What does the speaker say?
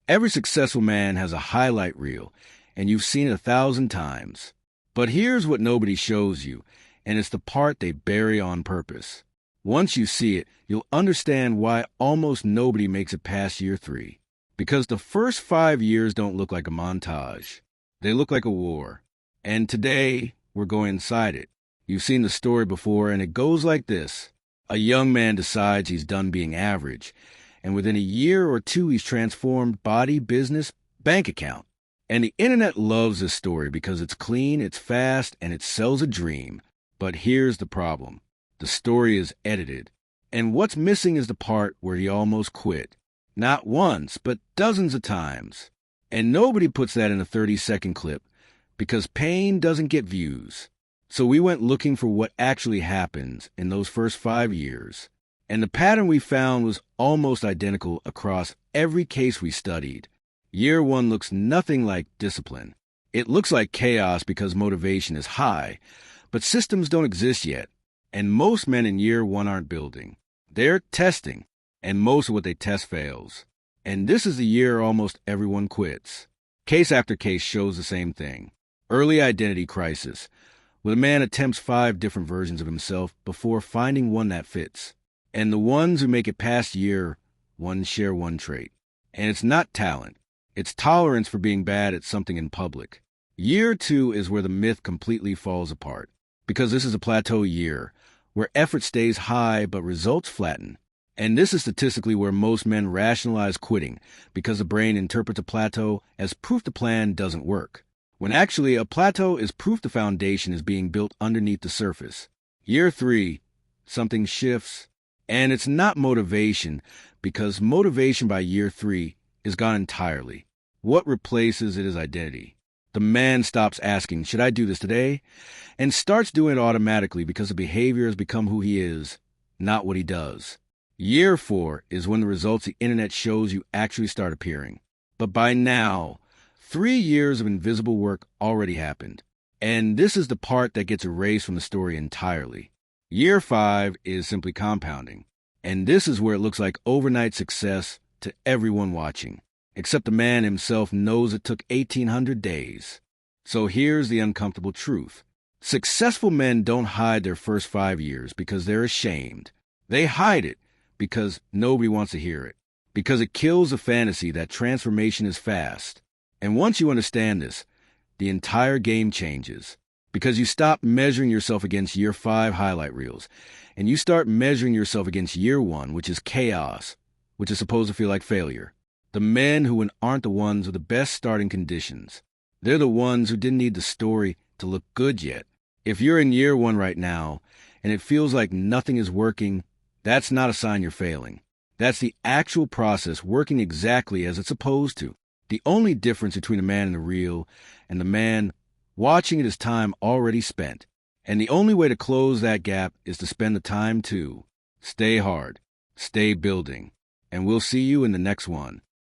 Every successful man has a highlight reel, and you've seen it 1,000 times. But here's what nobody shows you, and it's the part they bury on purpose. Once you see it, you'll understand why almost nobody makes it past year 3. Because the first 5 years don't look like a montage. They look like a war. And today, we're going inside it. You've seen the story before, and it goes like this. A young man decides he's done being average, and within a year or two, he's transformed body, business, bank account. And the internet loves this story because it's clean, it's fast, and it sells a dream. But here's the problem. The story is edited. And what's missing is the part where he almost quit. Not once, but dozens of times. And nobody puts that in a 30-second clip because pain doesn't get views. So we went looking for what actually happens in those first 5 years. And the pattern we found was almost identical across every case we studied. Year 1 looks nothing like discipline. It looks like chaos because motivation is high, but systems don't exist yet. And most men in year 1 aren't building. They're testing, and most of what they test fails. And this is the year almost everyone quits. Case after case shows the same thing. Early identity crisis, where a man attempts 5 different versions of himself before finding one that fits. And the ones who make it past year 1 share one trait. And it's not talent. It's tolerance for being bad at something in public. Year 2 is where the myth completely falls apart. Because this is a plateau year, where effort stays high but results flatten. And this is statistically where most men rationalize quitting, because the brain interprets a plateau as proof the plan doesn't work. When actually a plateau is proof the foundation is being built underneath the surface. Year 3, something shifts. And it's not motivation, because motivation by year 3 is gone entirely. What replaces it is identity. The man stops asking, should I do this today? And starts doing it automatically because the behavior has become who he is, not what he does. Year 4 is when the results the internet shows you actually start appearing. But by now, 3 years of invisible work already happened. And this is the part that gets erased from the story entirely. Year 5 is simply compounding. And this is where it looks like overnight success to everyone watching. Except the man himself knows it took 1,800 days. So here's the uncomfortable truth. Successful men don't hide their first 5 years because they're ashamed. They hide it because nobody wants to hear it. Because it kills the fantasy that transformation is fast. And once you understand this, the entire game changes. Because you stop measuring yourself against year 5 highlight reels, and you start measuring yourself against year 1, which is chaos, which is supposed to feel like failure. The men who aren't the ones with the best starting conditions. They're the ones who didn't need the story to look good yet. If you're in year 1 right now, and it feels like nothing is working, that's not a sign you're failing. That's the actual process working exactly as it's supposed to. The only difference between the man in the reel and the man watching it is time already spent. And the only way to close that gap is to spend the time too. Stay hard. Stay building. And we'll see you in the next one.